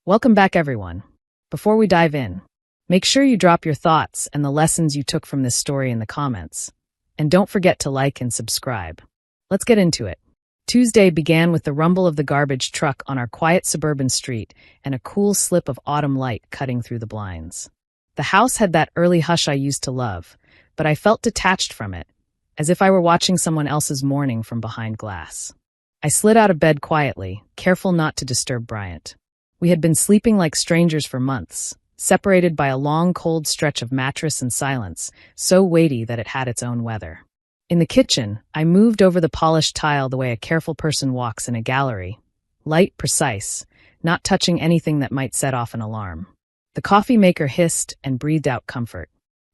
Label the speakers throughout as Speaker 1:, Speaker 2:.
Speaker 1: Welcome back, everyone. Before we dive in, make sure you drop your thoughts and the lessons you took from this story in the comments. And don't forget to like and subscribe. Let's get into it. Tuesday began with the rumble of the garbage truck on our quiet suburban street and a cool slip of autumn light cutting through the blinds. The house had that early hush I used to love, but I felt detached from it, as if I were watching someone else's morning from behind glass. I slid out of bed quietly, careful not to disturb Bryant. We had been sleeping like strangers for months, separated by a long, cold stretch of mattress and silence, so weighty that it had its own weather. In the kitchen, I moved over the polished tile the way a careful person walks in a gallery, light, precise, not touching anything that might set off an alarm. The coffee maker hissed and breathed out comfort.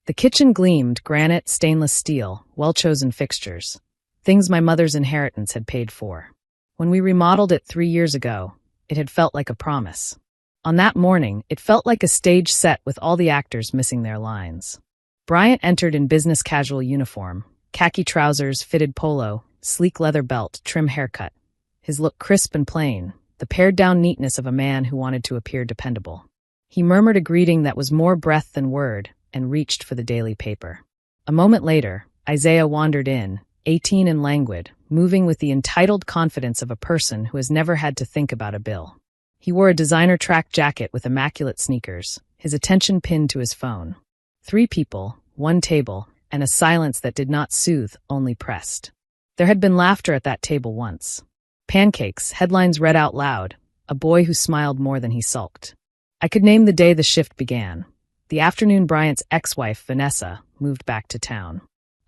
Speaker 1: The kitchen gleamed, granite, stainless steel, well-chosen fixtures, things my mother's inheritance had paid for. When we remodeled it 3 years ago, it had felt like a promise. On that morning, it felt like a stage set with all the actors missing their lines. Bryant entered in business casual uniform, khaki trousers, fitted polo, sleek leather belt, trim haircut. His look crisp and plain, the pared-down neatness of a man who wanted to appear dependable. He murmured a greeting that was more breath than word and reached for the daily paper. A moment later, Isaiah wandered in, 18 and languid, moving with the entitled confidence of a person who has never had to think about a bill. He wore a designer track jacket with immaculate sneakers, his attention pinned to his phone. 3 people, 1 table, and a silence that did not soothe, only pressed. There had been laughter at that table once. Pancakes, headlines read out loud, a boy who smiled more than he sulked. I could name the day the shift began. The afternoon Bryant's ex-wife, Vanessa, moved back to town.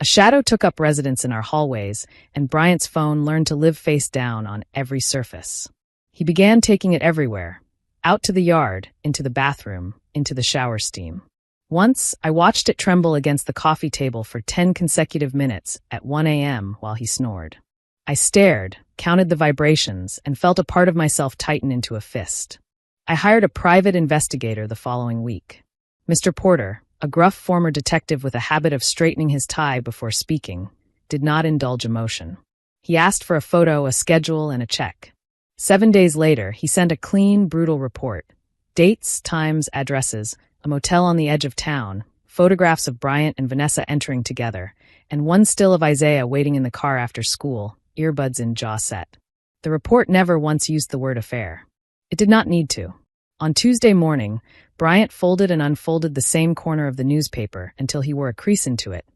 Speaker 1: A shadow took up residence in our hallways, and Bryant's phone learned to live face down on every surface. He began taking it everywhere, out to the yard, into the bathroom, into the shower steam. Once, I watched it tremble against the coffee table for 10 consecutive minutes at 1 a.m. while he snored. I stared, counted the vibrations, and felt a part of myself tighten into a fist. I hired a private investigator the following week. Mr. Porter, a gruff former detective with a habit of straightening his tie before speaking, did not indulge emotion. He asked for a photo, a schedule, and a check. 7 days later, he sent a clean, brutal report. Dates, times, addresses, a motel on the edge of town, photographs of Bryant and Vanessa entering together, and one still of Isaiah waiting in the car after school, earbuds in, jaw set. The report never once used the word affair. It did not need to. On Tuesday morning, Bryant folded and unfolded the same corner of the newspaper until he wore a crease into it,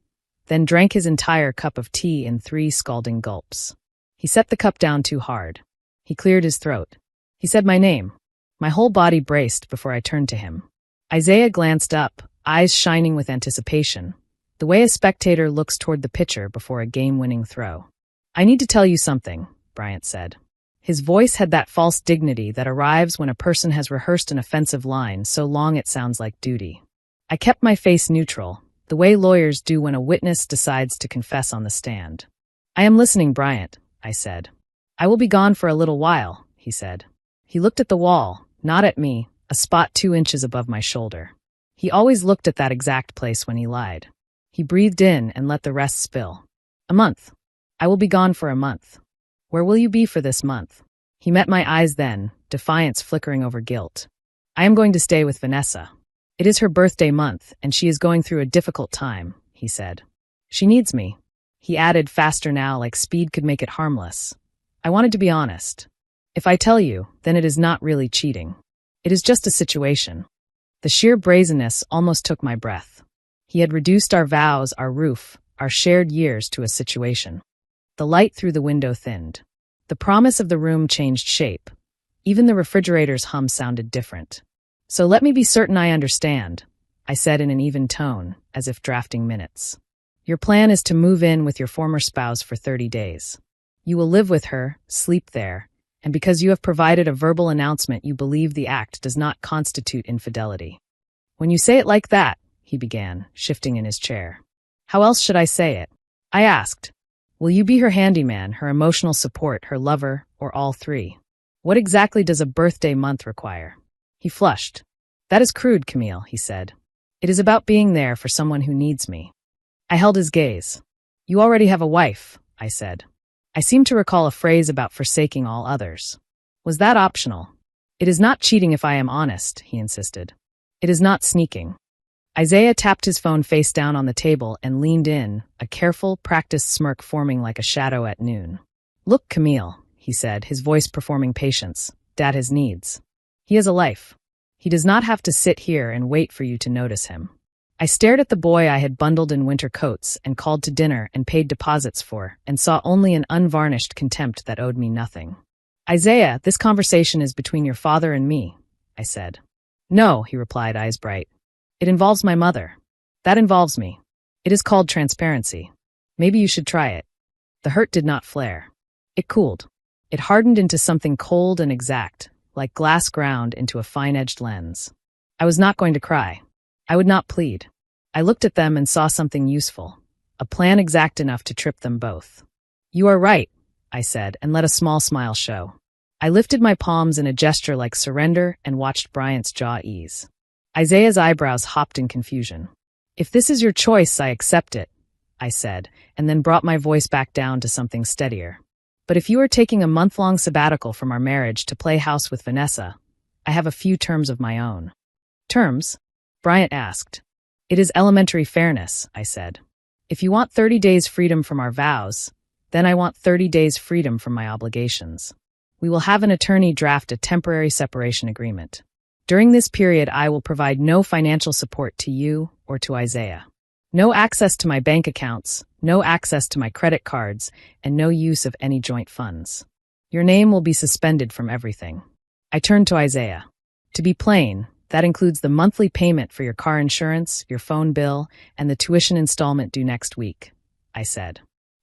Speaker 1: then drank his entire cup of tea in 3 scalding gulps. He set the cup down too hard. He cleared his throat. He said my name. My whole body braced before I turned to him. Isaiah glanced up, eyes shining with anticipation, the way a spectator looks toward the pitcher before a game-winning throw. "I need to tell you something," Bryant said. His voice had that false dignity that arrives when a person has rehearsed an offensive line so long it sounds like duty. I kept my face neutral, the way lawyers do when a witness decides to confess on the stand. "I am listening, Bryant," I said. "I will be gone for a little while," he said. He looked at the wall, not at me, a spot 2 inches above my shoulder. He always looked at that exact place when he lied. He breathed in and let the rest spill. "A month. I will be gone for a month." "Where will you be for this month?" He met my eyes then, defiance flickering over guilt. "I am going to stay with Vanessa. It is her birthday month, and she is going through a difficult time," he said. "She needs me." He added faster now, like speed could make it harmless. "I wanted to be honest. If I tell you, then it is not really cheating. It is just a situation." The sheer brazenness almost took my breath. He had reduced our vows, our roof, our shared years to a situation. The light through the window thinned. The promise of the room changed shape. Even the refrigerator's hum sounded different. "So let me be certain I understand," I said in an even tone, as if drafting minutes. "Your plan is to move in with your former spouse for 30 days. You will live with her, sleep there, and because you have provided a verbal announcement, you believe the act does not constitute infidelity." "When you say it like that," he began, shifting in his chair. "How else should I say it?" I asked. "Will you be her handyman, her emotional support, her lover, or all 3? What exactly does a birthday month require?" He flushed. "That is crude, Camille," he said. "It is about being there for someone who needs me." I held his gaze. "You already have a wife," I said. I seemed to recall a phrase about forsaking all others. Was that optional? It is not cheating if I am honest, he insisted. It is not sneaking. Isaiah tapped his phone face down on the table and leaned in, a careful, practiced smirk forming like a shadow at noon. Look, Camille, he said, his voice performing patience. Dad has needs. He has a life. He does not have to sit here and wait for you to notice him. I stared at the boy I had bundled in winter coats and called to dinner and paid deposits for, and saw only an unvarnished contempt that owed me nothing. Isaiah, this conversation is between your father and me, I said. No, he replied, eyes bright. It involves my mother. That involves me. It is called transparency. Maybe you should try it. The hurt did not flare. It cooled. It hardened into something cold and exact, like glass ground into a fine-edged lens. I was not going to cry. I would not plead. I looked at them and saw something useful, a plan exact enough to trip them both. You are right, I said, and let a small smile show. I lifted my palms in a gesture like surrender and watched Bryant's jaw ease. Isaiah's eyebrows hopped in confusion. If this is your choice, I accept it, I said, and then brought my voice back down to something steadier. But if you are taking a month-long sabbatical from our marriage to play house with Vanessa, I have a few terms of my own. Terms? Bryant asked. It is elementary fairness, I said. If you want 30 days freedom from our vows, then I want 30 days freedom from my obligations. We will have an attorney draft a temporary separation agreement. During this period, I will provide no financial support to you or to Isaiah. No access to my bank accounts, no access to my credit cards, and no use of any joint funds. Your name will be suspended from everything. I turned to Isaiah. To be plain, that includes the monthly payment for your car insurance, your phone bill, and the tuition installment due next week, I said.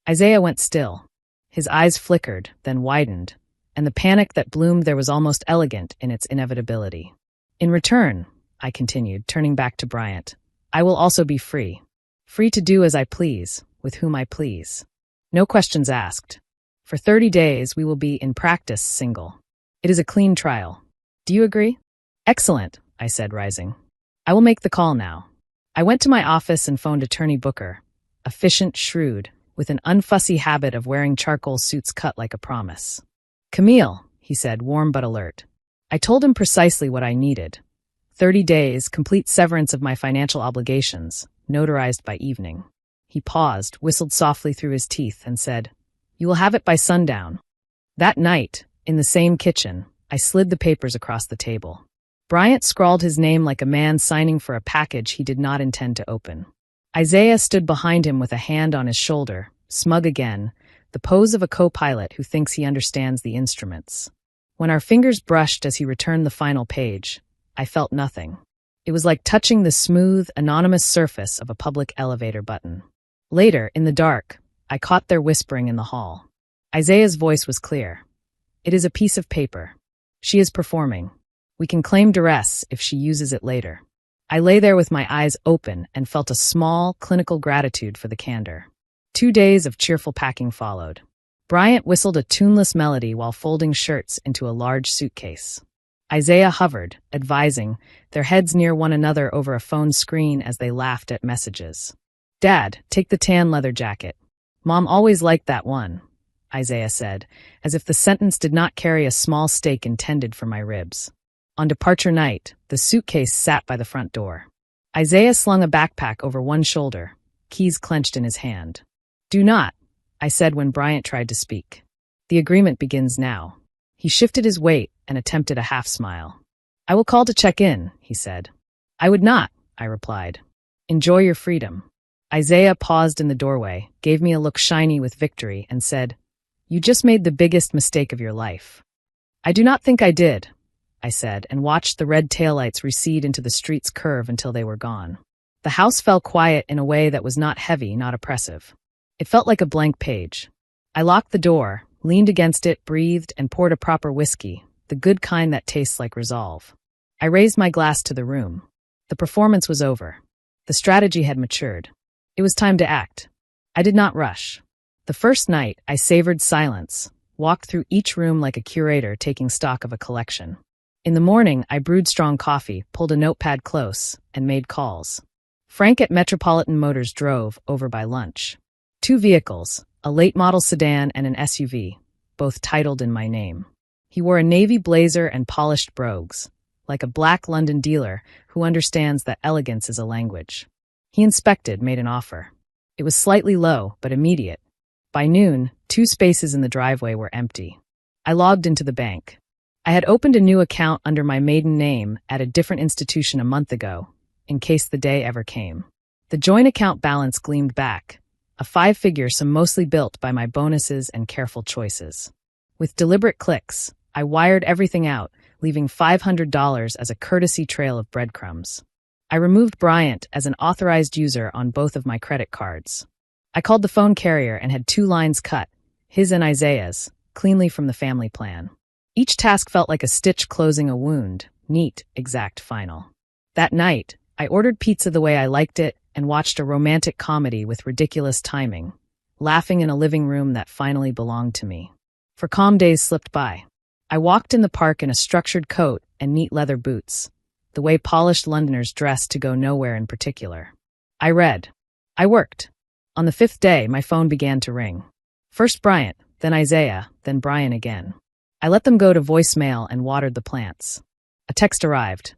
Speaker 1: Isaiah went still. His eyes flickered, then widened, and the panic that bloomed there was almost elegant in its inevitability. In return, I continued, turning back to Bryant, I will also be free. Free to do as I please, with whom I please. No questions asked. For 30 days, we will be, in practice, single. It is a clean trial. Do you agree? Excellent, I said, rising. I will make the call now. I went to my office and phoned Attorney Booker, efficient, shrewd, with an unfussy habit of wearing charcoal suits cut like a promise. Camille, he said, warm but alert. I told him precisely what I needed. 30 days, complete severance of my financial obligations, notarized by evening. He paused, whistled softly through his teeth, and said, You will have it by sundown. That night, in the same kitchen, I slid the papers across the table. Bryant scrawled his name like a man signing for a package he did not intend to open. Isaiah stood behind him with a hand on his shoulder, smug again, the pose of a co-pilot who thinks he understands the instruments. When our fingers brushed as he returned the final page, I felt nothing. It was like touching the smooth, anonymous surface of a public elevator button. Later, in the dark, I caught their whispering in the hall. Isaiah's voice was clear. It is a piece of paper. She is performing. We can claim duress if she uses it later. I lay there with my eyes open and felt a small, clinical gratitude for the candor. 2 days of cheerful packing followed. Bryant whistled a tuneless melody while folding shirts into a large suitcase. Isaiah hovered, advising, their heads near one another over a phone screen as they laughed at messages. Dad, take the tan leather jacket. Mom always liked that one, Isaiah said, as if the sentence did not carry a small stake intended for my ribs. On departure night, the suitcase sat by the front door. Isaiah slung a backpack over one shoulder, keys clenched in his hand. Do not, I said when Bryant tried to speak. The agreement begins now. He shifted his weight and attempted a half smile. I will call to check in, he said. I would not, I replied. Enjoy your freedom. Isaiah paused in the doorway, gave me a look shiny with victory, and said, You just made the biggest mistake of your life. I do not think I did, I said, and watched the red taillights recede into the street's curve until they were gone. The house fell quiet in a way that was not heavy, not oppressive. It felt like a blank page. I locked the door, leaned against it, breathed, and poured a proper whiskey, the good kind that tastes like resolve. I raised my glass to the room. The performance was over. The strategy had matured. It was time to act. I did not rush. The first night, I savored silence, walked through each room like a curator taking stock of a collection. In the morning, I brewed strong coffee, pulled a notepad close, and made calls. Frank at Metropolitan Motors drove over by lunch. 2 vehicles, a late-model sedan and an SUV, both titled in my name. He wore a navy blazer and polished brogues, like a black London dealer who understands that elegance is a language. He inspected, made an offer. It was slightly low, but immediate. By noon, 2 spaces in the driveway were empty. I logged into the bank. I had opened a new account under my maiden name at a different institution a month ago, in case the day ever came. The joint account balance gleamed back, a 5-figure sum mostly built by my bonuses and careful choices. With deliberate clicks, I wired everything out, leaving $500 as a courtesy trail of breadcrumbs. I removed Bryant as an authorized user on both of my credit cards. I called the phone carrier and had 2 lines cut, his and Isaiah's, cleanly from the family plan. Each task felt like a stitch closing a wound, neat, exact, final. That night, I ordered pizza the way I liked it and watched a romantic comedy with ridiculous timing, laughing in a living room that finally belonged to me. For calm days slipped by. I walked in the park in a structured coat and neat leather boots, the way polished Londoners dress to go nowhere in particular. I read. I worked. On the 5th day, my phone began to ring. First Bryant, then Isaiah, then Brian again. I let them go to voicemail and watered the plants. A text arrived.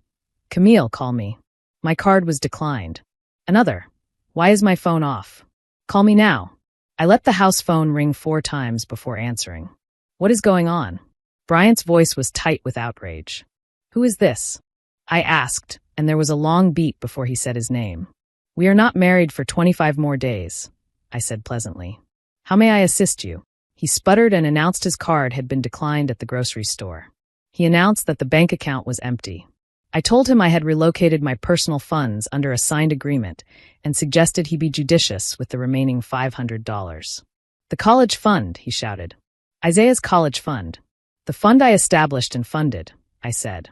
Speaker 1: Camille, call me. My card was declined. Another. Why is my phone off? Call me now. I let the house phone ring 4 times before answering. What is going on? Bryant's voice was tight with outrage. Who is this? I asked, and there was a long beat before he said his name. We are not married for 25 more days, I said pleasantly. How may I assist you? He sputtered and announced his card had been declined at the grocery store. He announced that the bank account was empty. I told him I had relocated my personal funds under a signed agreement and suggested he be judicious with the remaining $500. The college fund, he shouted. Isaiah's college fund. The fund I established and funded, I said.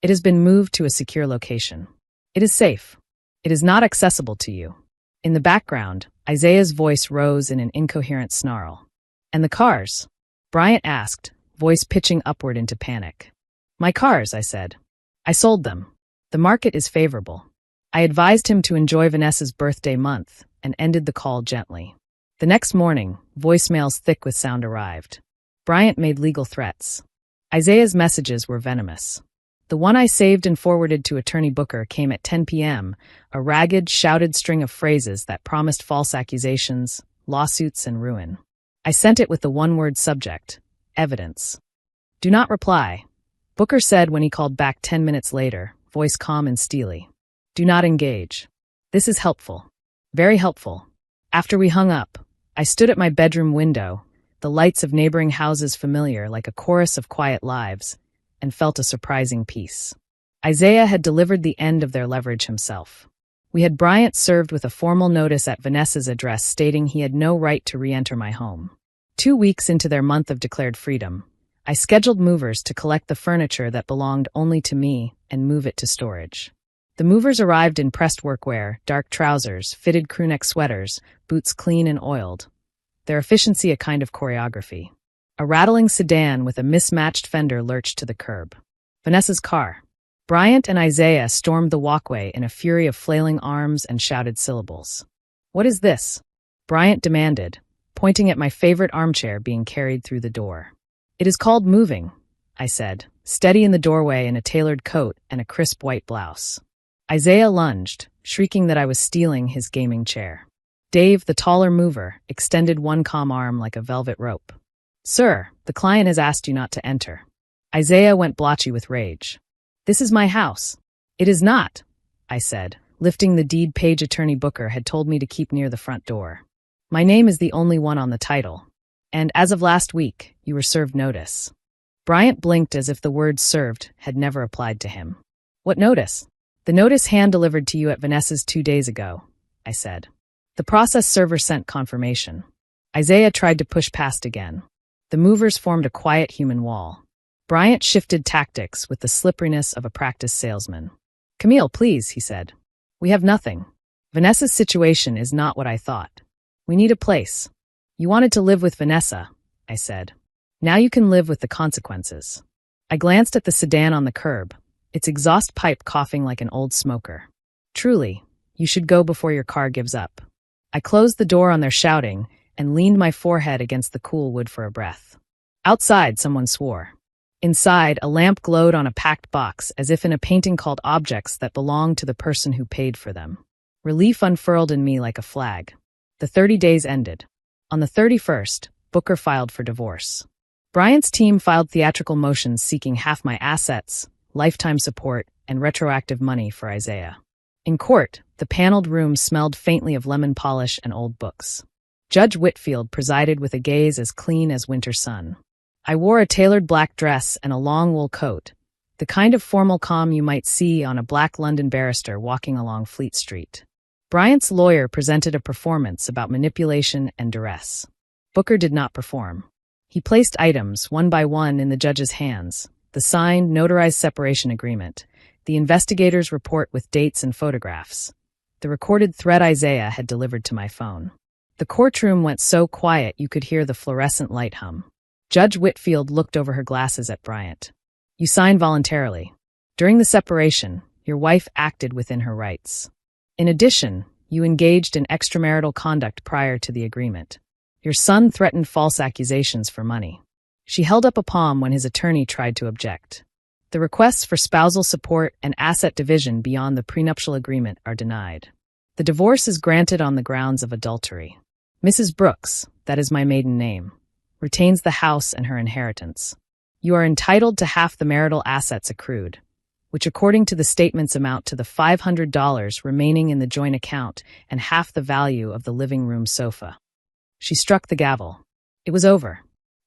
Speaker 1: It has been moved to a secure location. It is safe. It is not accessible to you. In the background, Isaiah's voice rose in an incoherent snarl. And the cars? Bryant asked, voice pitching upward into panic. My cars, I said. I sold them. The market is favorable. I advised him to enjoy Vanessa's birthday month and ended the call gently. The next morning, voicemails thick with sound arrived. Bryant made legal threats. Isaiah's messages were venomous. The one I saved and forwarded to Attorney Booker came at 10 p.m., a ragged, shouted string of phrases that promised false accusations, lawsuits, and ruin. I sent it with the one-word subject, evidence. Do not reply, Booker said when he called back 10 minutes later, voice calm and steely. Do not engage. This is helpful. Very helpful. After we hung up, I stood at my bedroom window, the lights of neighboring houses familiar like a chorus of quiet lives, and felt a surprising peace. Isaiah had delivered the end of their leverage himself. We had Bryant served with a formal notice at Vanessa's address stating he had no right to re-enter my home. 2 weeks into their month of declared freedom, I scheduled movers to collect the furniture that belonged only to me and move it to storage. The movers arrived in pressed workwear, dark trousers, fitted crewneck sweaters, boots clean and oiled. Their efficiency a kind of choreography. A rattling sedan with a mismatched fender lurched to the curb. Vanessa's car. Bryant and Isaiah stormed the walkway in a fury of flailing arms and shouted syllables. What is this? Bryant demanded, pointing at my favorite armchair being carried through the door. It is called moving, I said, steady in the doorway in a tailored coat and a crisp white blouse. Isaiah lunged, shrieking that I was stealing his gaming chair. Dave, the taller mover, extended one calm arm like a velvet rope. Sir, the client has asked you not to enter. Isaiah went blotchy with rage. This is my house. It is not, I said, lifting the deed page Attorney Booker had told me to keep near the front door. My name is the only one on the title. And as of last week, you were served notice. Bryant blinked as if the word served had never applied to him. What notice? The notice hand-delivered to you at Vanessa's 2 days ago, I said. The process server sent confirmation. Isaiah tried to push past again. The movers formed a quiet human wall. Bryant shifted tactics with the slipperiness of a practiced salesman. Camille, please, he said. We have nothing. Vanessa's situation is not what I thought. We need a place. You wanted to live with Vanessa, I said. Now you can live with the consequences. I glanced at the sedan on the curb, its exhaust pipe coughing like an old smoker. Truly, you should go before your car gives up. I closed the door on their shouting and leaned my forehead against the cool wood for a breath. Outside, someone swore. Inside, a lamp glowed on a packed box, as if in a painting called Objects that belonged to the person who paid for them. Relief unfurled in me like a flag. The 30 days ended. On the 31st, Booker filed for divorce. Bryant's team filed theatrical motions seeking half my assets, lifetime support, and retroactive money for Isaiah. In court, the paneled room smelled faintly of lemon polish and old books. Judge Whitfield presided with a gaze as clean as winter sun. I wore a tailored black dress and a long wool coat, the kind of formal calm you might see on a black London barrister walking along Fleet Street. Bryant's lawyer presented a performance about manipulation and duress. Booker did not perform. He placed items, one by one, in the judge's hands: the signed, notarized separation agreement, the investigator's report with dates and photographs, the recorded threat Isaiah had delivered to my phone. The courtroom went so quiet you could hear the fluorescent light hum. Judge Whitfield looked over her glasses at Bryant. You signed voluntarily. During the separation, your wife acted within her rights. In addition, you engaged in extramarital conduct prior to the agreement. Your son threatened false accusations for money. She held up a palm when his attorney tried to object. The requests for spousal support and asset division beyond the prenuptial agreement are denied. The divorce is granted on the grounds of adultery. Mrs. Brooks, that is my maiden name, retains the house and her inheritance. You are entitled to half the marital assets accrued, which according to the statements amount to the $500 remaining in the joint account and half the value of the living room sofa. She struck the gavel. It was over.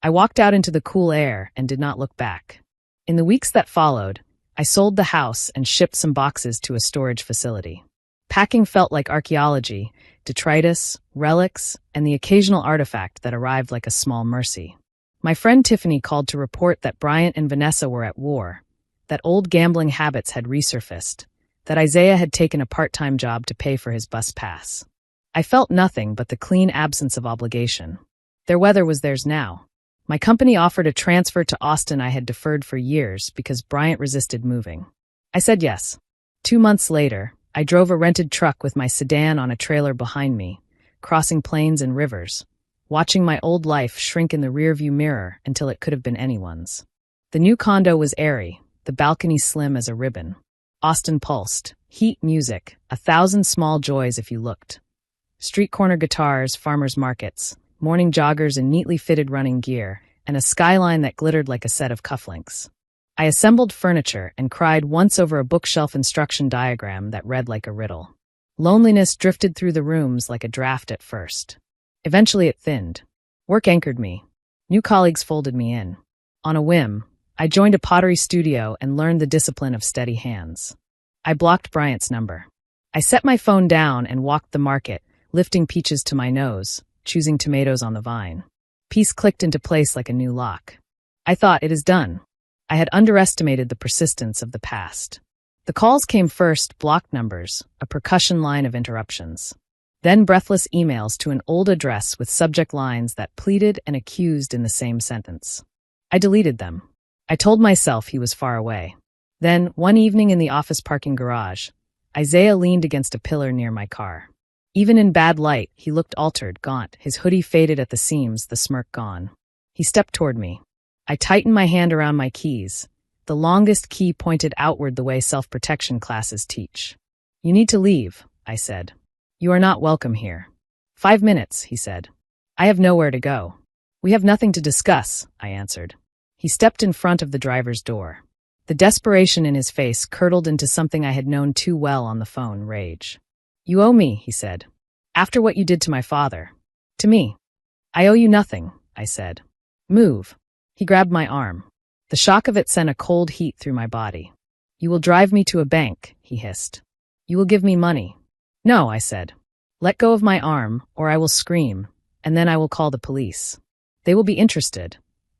Speaker 1: I walked out into the cool air and did not look back. In the weeks that followed, I sold the house and shipped some boxes to a storage facility. Packing felt like archaeology, detritus, relics, and the occasional artifact that arrived like a small mercy. My friend Tiffany called to report that Bryant and Vanessa were at war, that old gambling habits had resurfaced, that Isaiah had taken a part-time job to pay for his bus pass. I felt nothing but the clean absence of obligation. Their weather was theirs now. My company offered a transfer to Austin I had deferred for years because Bryant resisted moving. I said yes. 2 months later, I drove a rented truck with my sedan on a trailer behind me, crossing plains and rivers, watching my old life shrink in the rearview mirror until it could have been anyone's. The new condo was airy, the balcony slim as a ribbon. Austin pulsed. Heat, music, 1,000 small joys if you looked. Street corner guitars, farmers markets, morning joggers in neatly fitted running gear, and a skyline that glittered like a set of cufflinks. I assembled furniture and cried once over a bookshelf instruction diagram that read like a riddle. Loneliness drifted through the rooms like a draft at first. Eventually it thinned. Work anchored me. New colleagues folded me in. On a whim, I joined a pottery studio and learned the discipline of steady hands. I blocked Bryant's number. I set my phone down and walked the market, lifting peaches to my nose, choosing tomatoes on the vine. Peace clicked into place like a new lock. I thought, it is done. I had underestimated the persistence of the past. The calls came first, blocked numbers, a percussion line of interruptions. Then breathless emails to an old address with subject lines that pleaded and accused in the same sentence. I deleted them. I told myself he was far away. Then, one evening in the office parking garage, Isaiah leaned against a pillar near my car. Even in bad light, he looked altered, gaunt, his hoodie faded at the seams, the smirk gone. He stepped toward me. I tightened my hand around my keys. The longest key pointed outward the way self-protection classes teach. You need to leave, I said. You are not welcome here. 5 minutes, he said. I have nowhere to go. We have nothing to discuss, I answered. He stepped in front of the driver's door. The desperation in his face curdled into something I had known too well on the phone, rage. You owe me, he said. After what you did to my father. To me. I owe you nothing, I said. Move. He grabbed my arm. The shock of it sent a cold heat through my body. You will drive me to a bank, he hissed. You will give me money. No, I said. Let go of my arm, or I will scream, and then I will call the police. They will be interested,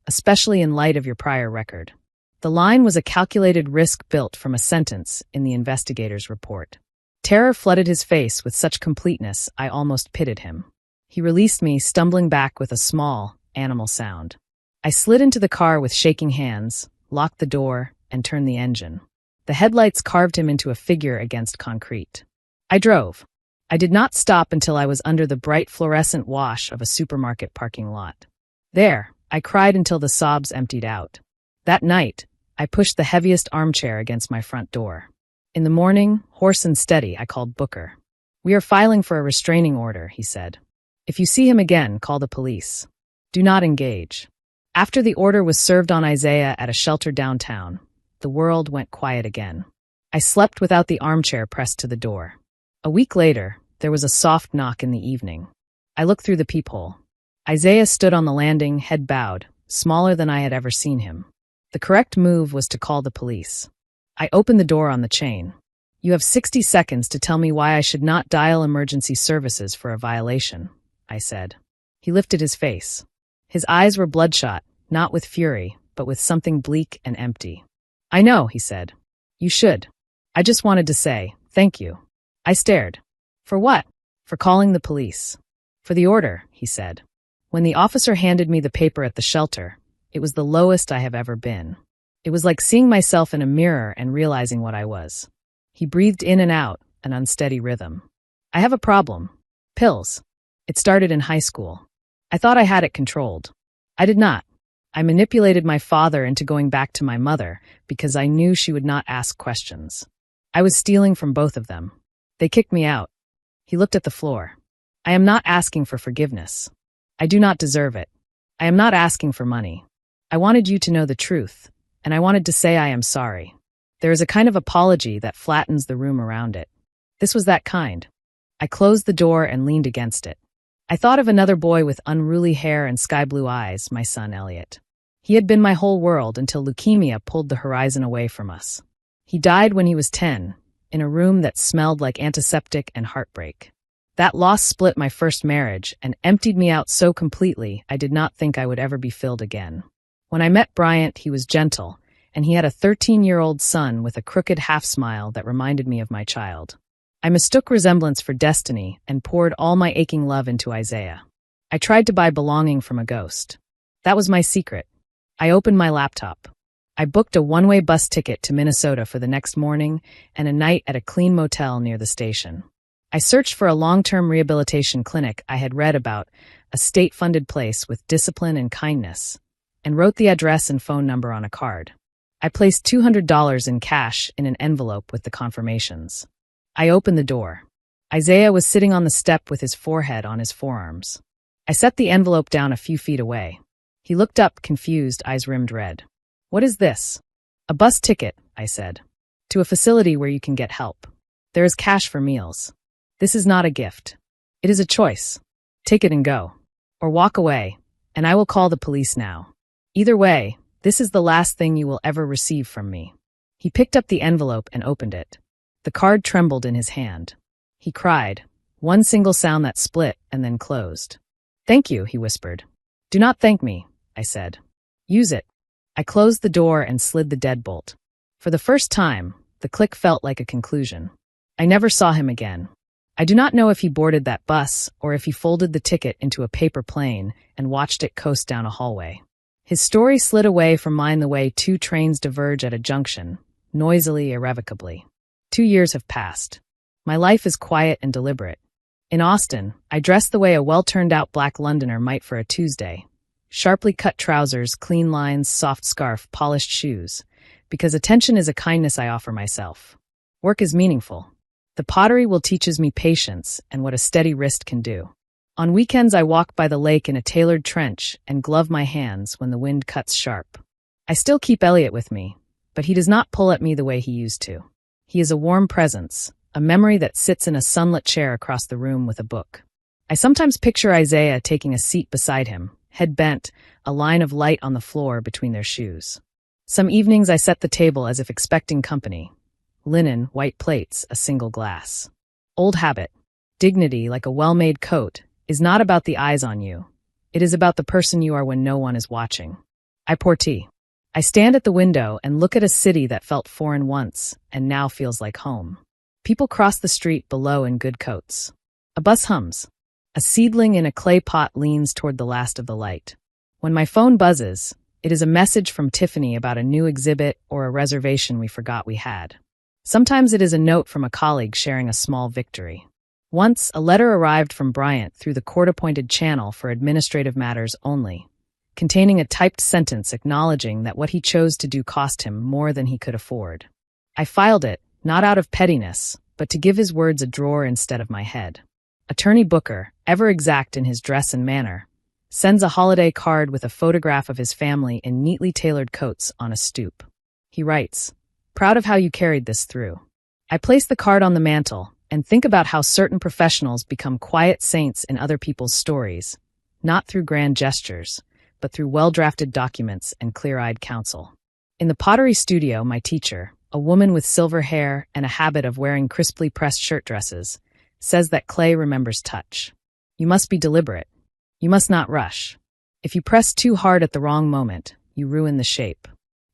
Speaker 1: especially in light of your prior record. The line was a calculated risk built from a sentence in the investigator's report. Terror flooded his face with such completeness I almost pitied him. He released me, stumbling back with a small, animal sound. I slid into the car with shaking hands, locked the door, and turned the engine. The headlights carved him into a figure against concrete. I drove. I did not stop until I was under the bright fluorescent wash of a supermarket parking lot. There, I cried until the sobs emptied out. That night, I pushed the heaviest armchair against my front door. In the morning, hoarse and steady, I called Booker. "We are filing for a restraining order," he said. "If you see him again, call the police. Do not engage." After the order was served on Isaiah at a shelter downtown, the world went quiet again. I slept without the armchair pressed to the door. A week later, there was a soft knock in the evening. I looked through the peephole. Isaiah stood on the landing, head bowed, smaller than I had ever seen him. The correct move was to call the police. I opened the door on the chain. "You have 60 seconds to tell me why I should not dial emergency services for a violation," I said. He lifted his face. His eyes were bloodshot, not with fury, but with something bleak and empty. "I know," he said. "You should. I just wanted to say, thank you." I stared. "For what?" "For calling the police." "For the order," he said. When the officer handed me the paper at the shelter, it was the lowest I have ever been. It was like seeing myself in a mirror and realizing what I was. He breathed in and out, an unsteady rhythm. "I have a problem. Pills. It started in high school. I thought I had it controlled. I did not. I manipulated my father into going back to my mother because I knew she would not ask questions. I was stealing from both of them. They kicked me out." He looked at the floor. "I am not asking for forgiveness. I do not deserve it. I am not asking for money. I wanted you to know the truth, and I wanted to say I am sorry. There is a kind of apology that flattens the room around it. This was that kind." I closed the door and leaned against it. I thought of another boy with unruly hair and sky-blue eyes, my son Elliot. He had been my whole world until leukemia pulled the horizon away from us. He died when he was 10, in a room that smelled like antiseptic and heartbreak. That loss split my first marriage and emptied me out so completely I did not think I would ever be filled again. When I met Bryant, he was gentle, and he had a 13-year-old son with a crooked half-smile that reminded me of my child. I mistook resemblance for destiny and poured all my aching love into Isaiah. I tried to buy belonging from a ghost. That was my secret. I opened my laptop. I booked a one-way bus ticket to Minnesota for the next morning and a night at a clean motel near the station. I searched for a long-term rehabilitation clinic I had read about, a state-funded place with discipline and kindness, and wrote the address and phone number on a card. I placed $200 in cash in an envelope with the confirmations. I opened the door. Isaiah was sitting on the step with his forehead on his forearms. I set the envelope down a few feet away. He looked up, confused, eyes rimmed red. "What is this?" "A bus ticket," I said. "To a facility where you can get help. There is cash for meals. This is not a gift. It is a choice. Take it and go. Or walk away, and I will call the police now. Either way, this is the last thing you will ever receive from me." He picked up the envelope and opened it. The card trembled in his hand. He cried, one single sound that split and then closed. "Thank you," he whispered. "Do not thank me," I said. "Use it." I closed the door and slid the deadbolt. For the first time, the click felt like a conclusion. I never saw him again. I do not know if he boarded that bus or if he folded the ticket into a paper plane and watched it coast down a hallway. His story slid away from mine the way two trains diverge at a junction, noisily, irrevocably. 2 years have passed. My life is quiet and deliberate. In Austin, I dress the way a well-turned-out black Londoner might for a Tuesday. Sharply cut trousers, clean lines, soft scarf, polished shoes. Because attention is a kindness I offer myself. Work is meaningful. The pottery will teaches me patience and what a steady wrist can do. On weekends I walk by the lake in a tailored trench and glove my hands when the wind cuts sharp. I still keep Elliot with me, but he does not pull at me the way he used to. He is a warm presence, a memory that sits in a sunlit chair across the room with a book. I sometimes picture Isaiah taking a seat beside him, head bent, a line of light on the floor between their shoes. Some evenings I set the table as if expecting company. Linen, white plates, a single glass. Old habit. Dignity, like a well-made coat, is not about the eyes on you. It is about the person you are when no one is watching. I pour tea. I stand at the window and look at a city that felt foreign once and now feels like home. People cross the street below in good coats. A bus hums. A seedling in a clay pot leans toward the last of the light. When my phone buzzes, it is a message from Tiffany about a new exhibit or a reservation we forgot we had. Sometimes it is a note from a colleague sharing a small victory. Once, a letter arrived from Bryant through the court-appointed channel for administrative matters only, containing a typed sentence acknowledging that what he chose to do cost him more than he could afford. I filed it, not out of pettiness, but to give his words a drawer instead of my head. Attorney Booker, ever exact in his dress and manner, sends a holiday card with a photograph of his family in neatly tailored coats on a stoop. He writes, "Proud of how you carried this through." I place the card on the mantel and think about how certain professionals become quiet saints in other people's stories, not through grand gestures, but through well-drafted documents and clear-eyed counsel. In the pottery studio, my teacher, a woman with silver hair and a habit of wearing crisply pressed shirt dresses, says that clay remembers touch. You must be deliberate. You must not rush. If you press too hard at the wrong moment, you ruin the shape.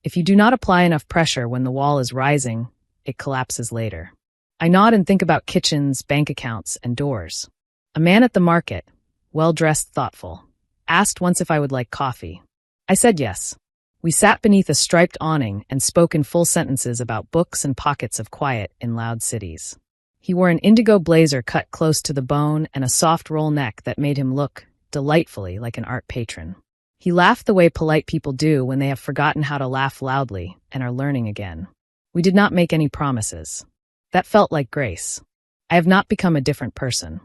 Speaker 1: If you do not apply enough pressure when the wall is rising, it collapses later. I nod and think about kitchens, bank accounts, and doors. A man at the market, well-dressed, thoughtful, asked once if I would like coffee. I said yes. We sat beneath a striped awning and spoke in full sentences about books and pockets of quiet in loud cities. He wore an indigo blazer cut close to the bone and a soft roll neck that made him look delightfully like an art patron. He laughed the way polite people do when they have forgotten how to laugh loudly and are learning again. We did not make any promises. That felt like grace. I have not become a different person.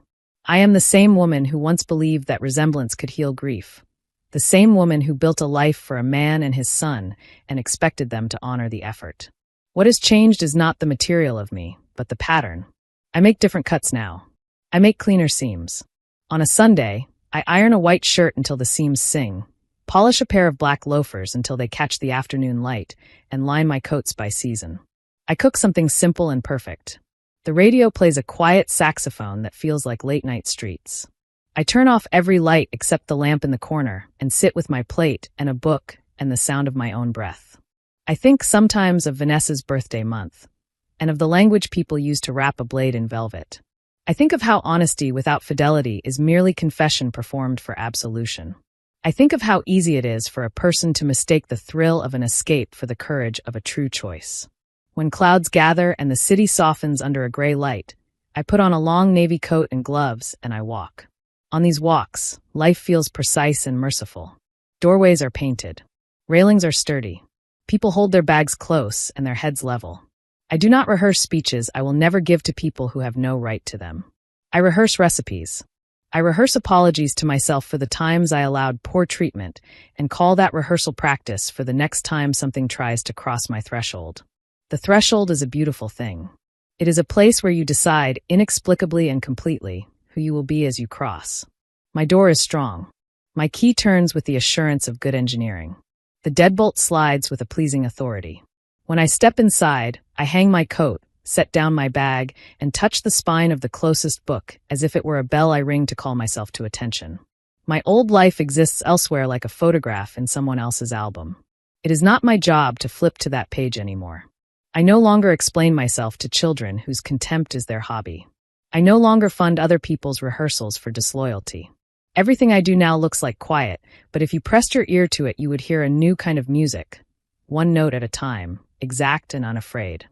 Speaker 1: I am the same woman who once believed that resemblance could heal grief. The same woman who built a life for a man and his son and expected them to honor the effort. What has changed is not the material of me, but the pattern. I make different cuts now. I make cleaner seams. On a Sunday, I iron a white shirt until the seams sing, polish a pair of black loafers until they catch the afternoon light, and line my coats by season. I cook something simple and perfect. The radio plays a quiet saxophone that feels like late-night streets. I turn off every light except the lamp in the corner and sit with my plate and a book and the sound of my own breath. I think sometimes of Vanessa's birthday month, and of the language people use to wrap a blade in velvet. I think of how honesty without fidelity is merely confession performed for absolution. I think of how easy it is for a person to mistake the thrill of an escape for the courage of a true choice. When clouds gather and the city softens under a gray light, I put on a long navy coat and gloves and I walk. On these walks, life feels precise and merciful. Doorways are painted. Railings are sturdy. People hold their bags close and their heads level. I do not rehearse speeches I will never give to people who have no right to them. I rehearse recipes. I rehearse apologies to myself for the times I allowed poor treatment and call that rehearsal practice for the next time something tries to cross my threshold. The threshold is a beautiful thing. It is a place where you decide inexplicably and completely who you will be as you cross. My door is strong. My key turns with the assurance of good engineering. The deadbolt slides with a pleasing authority. When I step inside, I hang my coat, set down my bag, and touch the spine of the closest book as if it were a bell I ring to call myself to attention. My old life exists elsewhere like a photograph in someone else's album. It is not my job to flip to that page anymore. I no longer explain myself to children whose contempt is their hobby. I no longer fund other people's rehearsals for disloyalty. Everything I do now looks like quiet, but if you pressed your ear to it, you would hear a new kind of music, one note at a time, exact and unafraid.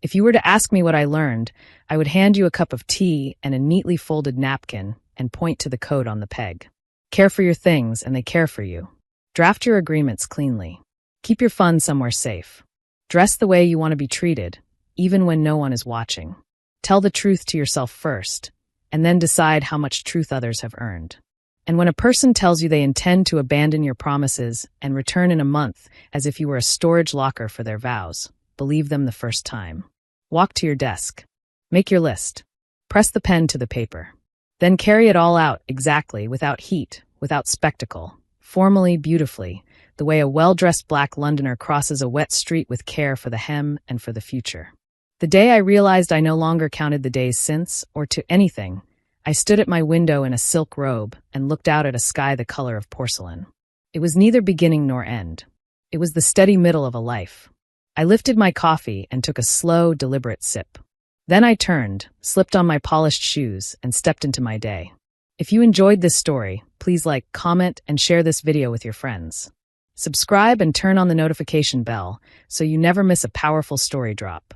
Speaker 1: If you were to ask me what I learned, I would hand you a cup of tea and a neatly folded napkin and point to the code on the peg. Care for your things and they care for you. Draft your agreements cleanly. Keep your funds somewhere safe. Dress the way you want to be treated, even when no one is watching. Tell the truth to yourself first, and then decide how much truth others have earned. And when a person tells you they intend to abandon your promises and return in a month as if you were a storage locker for their vows, believe them the first time. Walk to your desk. Make your list. Press the pen to the paper. Then carry it all out exactly, without heat, without spectacle, formally, beautifully, the way a well-dressed black Londoner crosses a wet street with care for the hem and for the future. The day I realized I no longer counted the days since, or to anything, I stood at my window in a silk robe and looked out at a sky the color of porcelain. It was neither beginning nor end. It was the steady middle of a life. I lifted my coffee and took a slow, deliberate sip. Then I turned, slipped on my polished shoes, and stepped into my day. If you enjoyed this story, please like, comment, and share this video with your friends. Subscribe and turn on the notification bell so you never miss a powerful story drop.